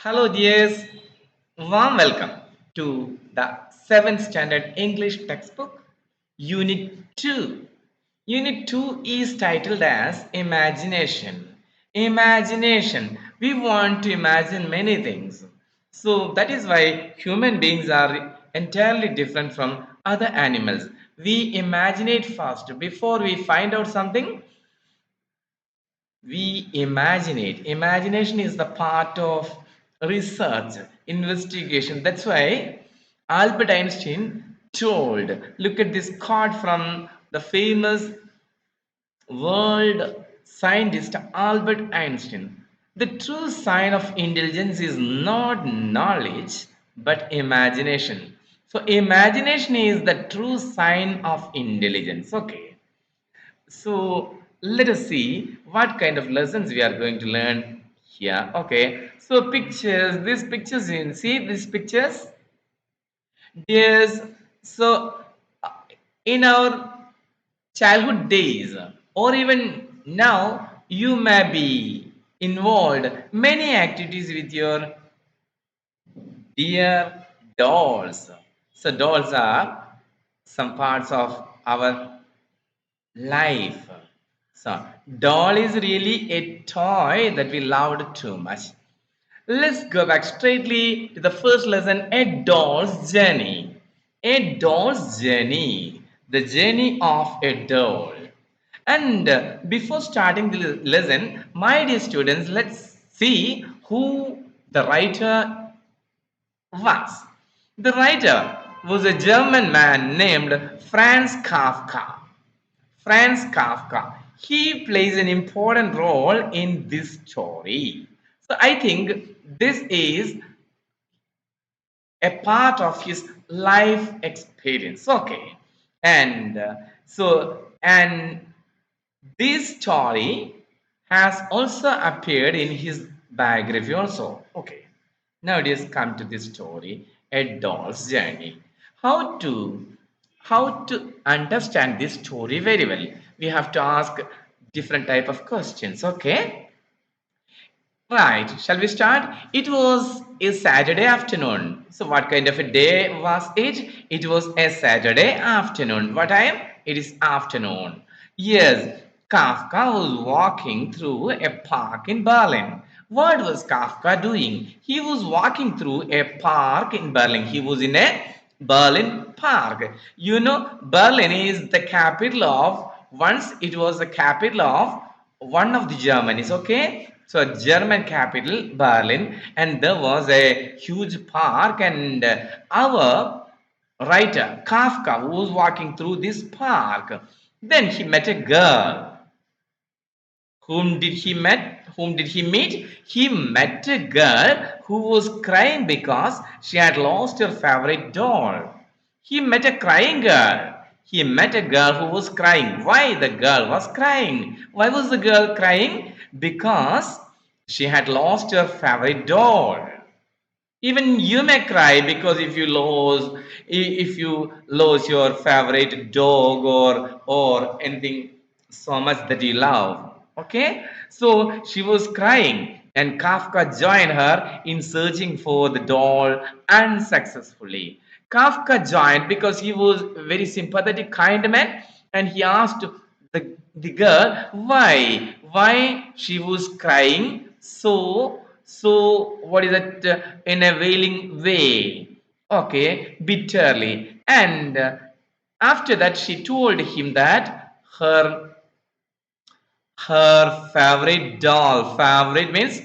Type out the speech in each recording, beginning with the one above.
Hello, dears. Warm welcome to the 7th Standard English textbook, Unit 2. Unit 2 is titled as Imagination. Imagination. We want to imagine many things. So that is why human beings are entirely different from other animals. We imagine it first. Before we find out something, we imagine it. Imagination is the part of research, investigation. That's why Albert Einstein told, look at this quote from the famous world scientist Albert Einstein. The true sign of intelligence is not knowledge but imagination. So, imagination is the true sign of intelligence. Okay. So let us see what kind of lessons we are going to learn here. Okay. So pictures, these pictures, you see these pictures? Yes. So uh, in our childhood days, or even now, you may be involved many activities with your dear dolls. So dolls are some parts of our life. So, doll is really a toy that we loved too much. Let's go back straightly to the first lesson, a doll's journey. A doll's journey, the journey of a doll. And before starting the lesson, my dear students, let's see who the writer was. The writer was a German man named Franz Kafka. Franz Kafka. He plays an important role in this story. So I think this is a part of his life experience. Okay. And and this story has also appeared in his biography also. Okay. Now it is come to this story, a doll's journey. How to how to understand this story very well? We have to ask different type of questions. Okay. Right, shall we start? It was a Saturday afternoon. So, what kind of a day was it? It was a Saturday afternoon. What time? It is afternoon. Yes, Kafka was walking through a park in Berlin. What was Kafka doing? He was walking through a park in Berlin. He was in a Berlin park. You know, Berlin is the capital of, once it was the capital of one of the Germanies, okay? So German capital Berlin, and there was a huge park, and our writer Kafka was walking through this park. Then he met a girl. Whom did he met? Whom did he meet? He met a girl who was crying because she had lost her favorite doll. He met a crying girl. He met a girl who was crying. Why the girl was crying? Why was the girl crying? Because she had lost her favorite doll. Even you may cry because if you lose your favorite dog or anything so much that you love. Okay, so she was crying, and Kafka joined her in searching for the doll unsuccessfully. Kafka joined because he was a very sympathetic kind man, and he asked the girl why she was crying so what is it, in a wailing way, okay, bitterly. And after that she told him that her favorite doll, favorite means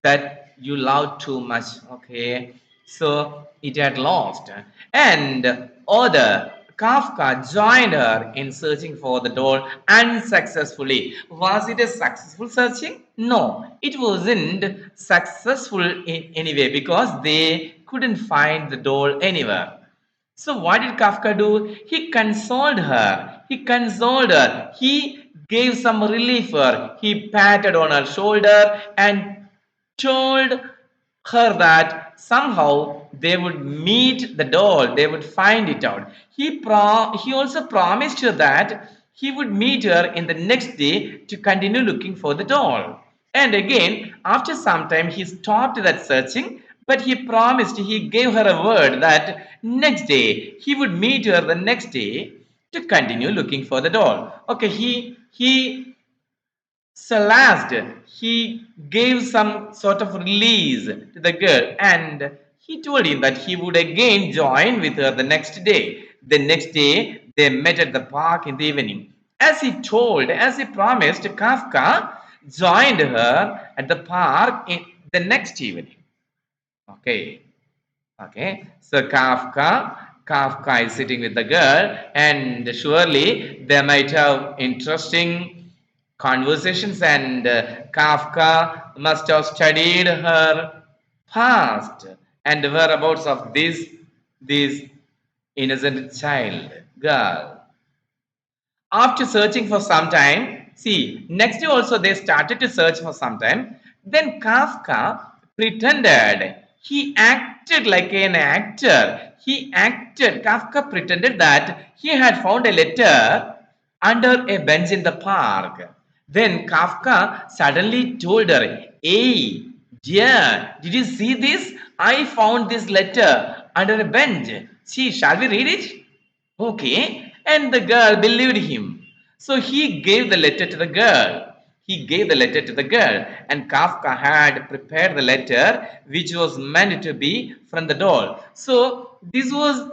that you love too much, okay, so it had lost. And other Kafka joined her in searching for the doll unsuccessfully. Was it a successful searching? No, it wasn't successful in any way because they couldn't find the doll anywhere. So what did Kafka do? He consoled her. He consoled her. He gave some relief her. He patted on her shoulder and told her that somehow they would meet the doll. They would find it out. He also promised her that he would meet her in the next day to continue looking for the doll. And again, after some time, he stopped that searching, but he promised, he gave her a word that next day he would meet her the next day to continue looking for the doll. Okay, he Salazed, he gave some sort of release to the girl and he told him that he would again join with her the next day. The next day, they met at the park in the evening. As he promised, Kafka joined her at the park in the next evening. Okay. Okay, so Kafka is sitting with the girl, and surely they might have interesting conversations. And Kafka must have studied her past and whereabouts of this innocent child girl. After searching for some time, see, next day also they started to search for some time. Then Kafka pretended, he acted like an actor. Kafka pretended that he had found a letter under a bench in the park. Then Kafka suddenly told her, "Hey, dear, did you see this? I found this letter under a bench. See, shall we read it?" Okay, and the girl believed him. So he gave the letter to the girl. He gave the letter to the girl, and Kafka had prepared the letter which was meant to be from the doll. So this was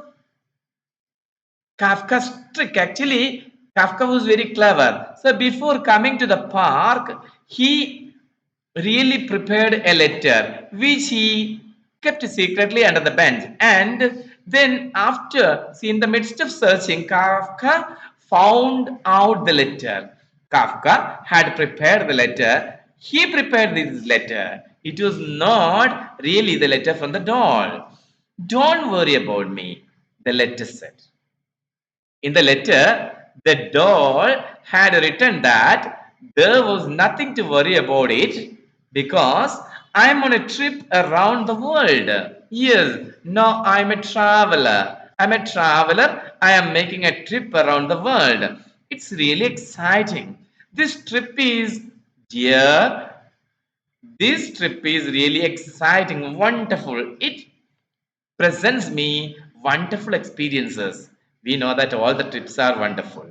Kafka's trick. Actually, Kafka was very clever. So before coming to the park, he really prepared a letter which he kept secretly under the bench. And then, after, see, in the midst of searching, Kafka found out the letter. Kafka had prepared the letter. He prepared this letter. It was not really the letter from the doll. Don't worry about me, the letter said. In the letter, the doll had written that there was nothing to worry about it because I'm on a trip around the world. Yes, now I'm a traveler. I'm a traveler. I am making a trip around the world. It's really exciting. This trip is, dear, this trip is really exciting, wonderful. It presents me wonderful experiences. We know that all the trips are wonderful.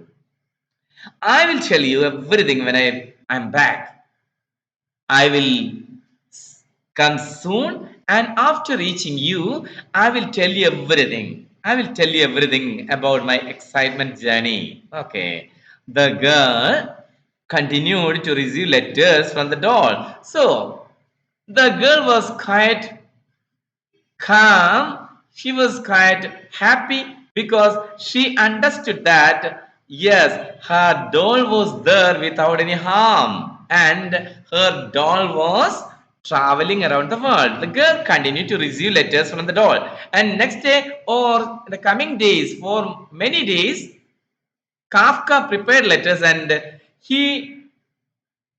I will tell you everything when I'm back. I will come soon, and after reaching you, I will tell you everything. I will tell you everything about my excitement journey. Okay. The girl continued to receive letters from the doll. So the girl was quite calm. She was quite happy because she understood that yes, her doll was there without any harm, and her doll was traveling around the world. The girl continued to receive letters from the doll, and next day or the coming days, for many days, Kafka prepared letters and he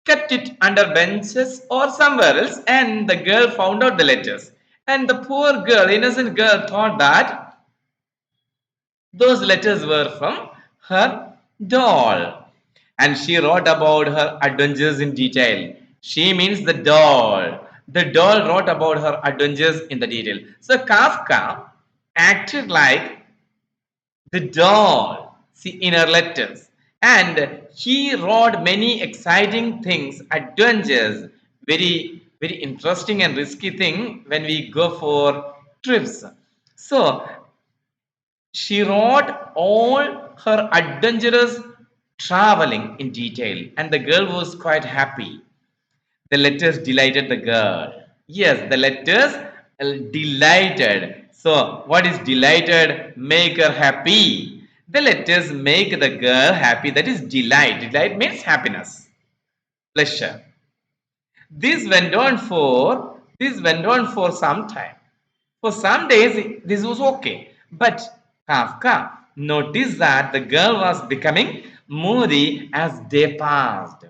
kept it under benches or somewhere else, and the girl found out the letters. And the poor girl, innocent girl, thought that those letters were from her doll. And she wrote about her adventures in detail. She means the doll. The doll wrote about her adventures in the detail. So Kafka acted like the doll, see, in her letters, and he wrote many exciting things, adventures, very interesting and risky thing when we go for trips. So she wrote all her adventurous traveling in detail, and the girl was quite happy. The letters delighted the girl. Yes, the letters delighted. So, what is delighted? Make her happy. The letters make the girl happy. That is delight. Delight means happiness, pleasure. This went on for some time. For some days, this was okay. But Kafka noticed that the girl was becoming moody as day passed.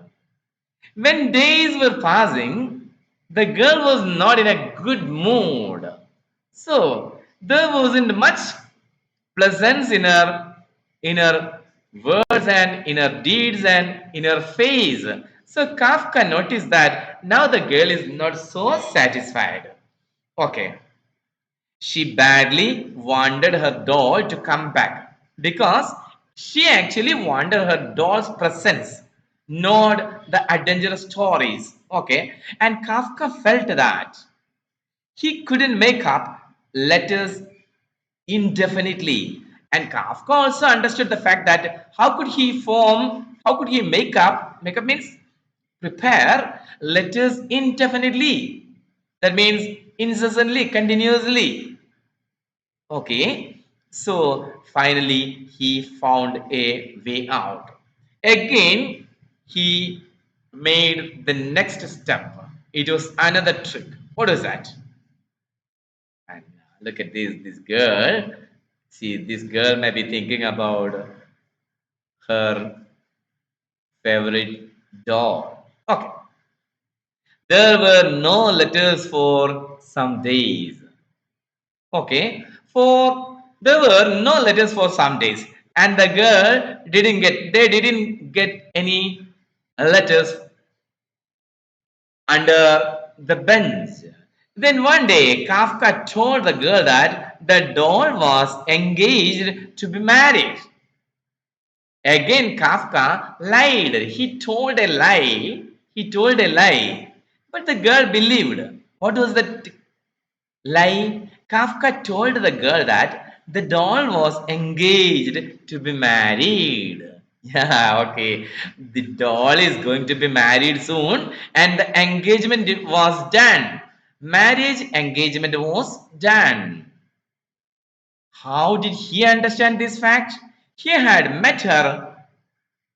When days were passing, the girl was not in a good mood. So there wasn't much pleasance in her words and in her deeds and in her face. So Kafka noticed that now the girl is not so satisfied. Okay, she badly wanted her doll to come back because she actually wanted her doll's presence, not the adventurous stories. Okay, and Kafka felt that he couldn't make up letters indefinitely. And Kafka also understood the fact that how could he make up means prepare letters indefinitely. That means incessantly, continuously. Okay, so finally he found a way out. Again, he made the next step. It was another trick. What was that? And look at this girl. See, this girl may be thinking about her favorite dog. Okay, there were no letters for some days. Okay, for there were no letters for some days, and the girl didn't get any letters under the bench. Then one day, Kafka told the girl that the doll was engaged to be married. Again, Kafka lied. He told a lie. He told a lie. But the girl believed. What was the lie? Kafka told the girl that the doll was engaged to be married. Yeah, okay. The doll is going to be married soon, and the engagement was done. Marriage engagement was done. How did he understand this fact? He had met her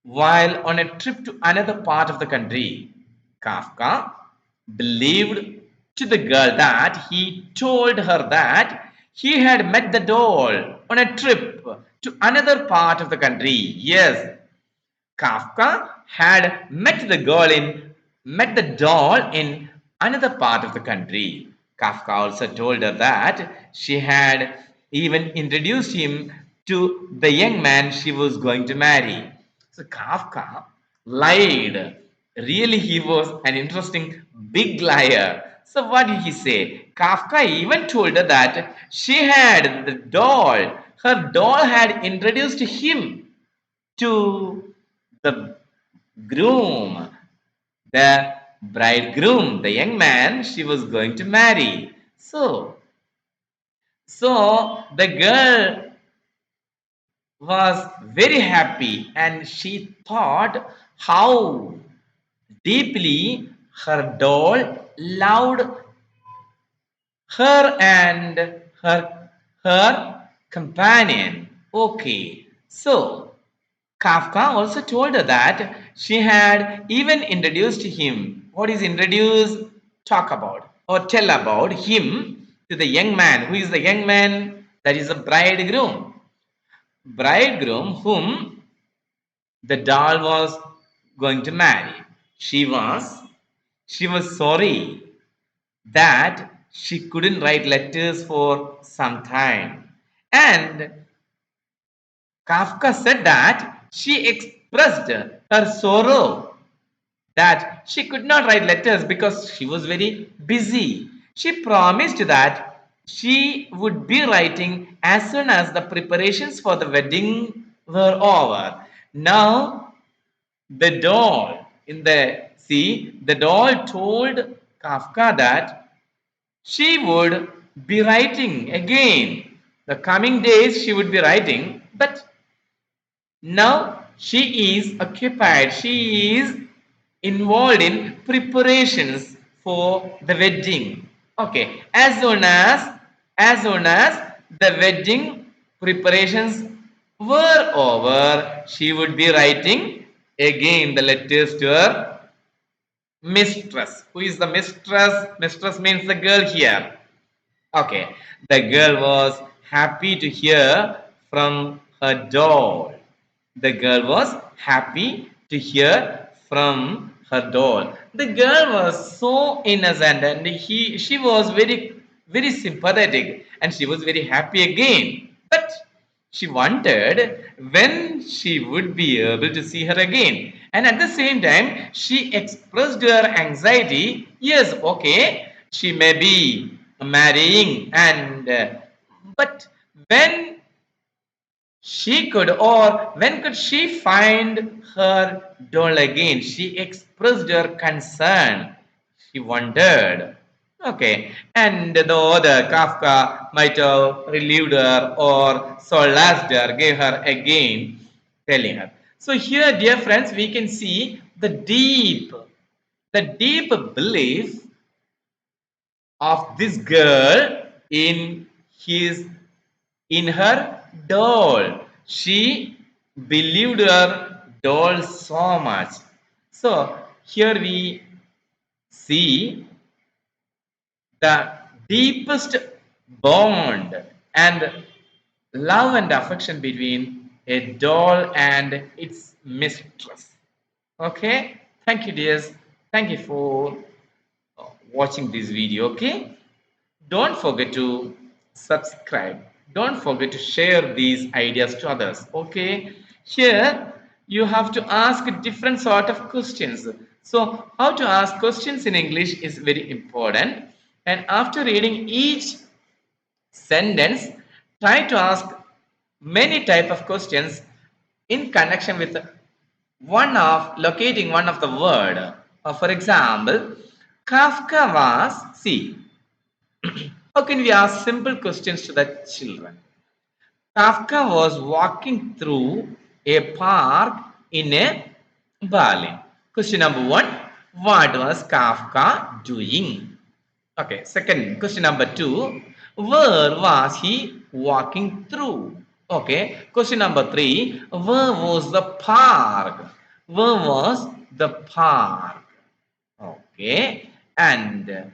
while on a trip to another part of the country. Kafka believed to the girl that he told her that he had met the doll on a trip to another part of the country. Yes, Kafka had met the doll in another part of the country. Kafka also told her that she had even introduced him to the young man she was going to marry. So Kafka lied. Really, he was an interesting big liar. So what did he say? Kafka even told her that she had the doll. Her doll had introduced him to the groom, the bridegroom, the young man she was going to marry. So the girl was very happy and she thought how deeply her doll loved her and her companion. Okay, so Kafka also told her that she had even introduced him. What is introduce? Talk about or tell about him to the young man. Who is the young man? That is the bridegroom. Bridegroom whom the doll was going to marry. She was she was sorry that she couldn't write letters for some time. And Kafka said that she expressed her sorrow that she could not write letters because she was very busy. She promised that she would be writing as soon as the preparations for the wedding were over. Now, the doll the doll told Kafka that she would be writing again. The coming days she would be writing, but now she is occupied. She is involved in preparations for the wedding. Okay, as soon as the wedding preparations were over, she would be writing again the letters to her mistress. Who is the mistress? Mistress means the girl here. Okay, the girl was happy to hear from her doll. The girl was happy to hear from her doll. The girl was so innocent and she was very sympathetic and she was very happy again. But she wondered when she would be able to see her again. And at the same time she expressed her anxiety. Yes, okay, she may be marrying, and but when she could, or when could she find her doll again? She expressed her concern. She wondered. Okay, and the other Kafka might have relieved her or solaced her, gave her again, telling her. So here, dear friends, we can see the deep belief of this girl his in her doll. She believed her doll so much. So here we see the deepest bond and love and affection between a doll and its mistress. Okay, thank you, dears. Thank you for watching this video. Okay, don't forget to subscribe. Don't forget to share these ideas to others. Okay, here you have to ask different sort of questions. So how to ask questions in English is very important, and after reading each sentence, try to ask many type of questions in connection with one of locating one of the word. For example, Kafka was, see, how can we ask simple questions to the children? Kafka was walking through a park in a Berlin. Question number one, what was Kafka doing? Okay, second question number two, where was he walking through? Okay, question number three, where was the park? Where was the park? Okay, and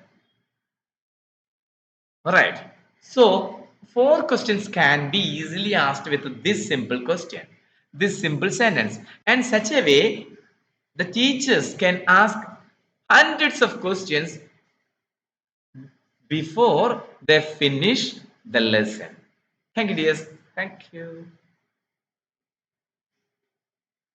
right. So, four questions can be easily asked with this simple question, this simple sentence, and such a way the teachers can ask hundreds of questions before they finish the lesson. Thank you, dears. Thank you.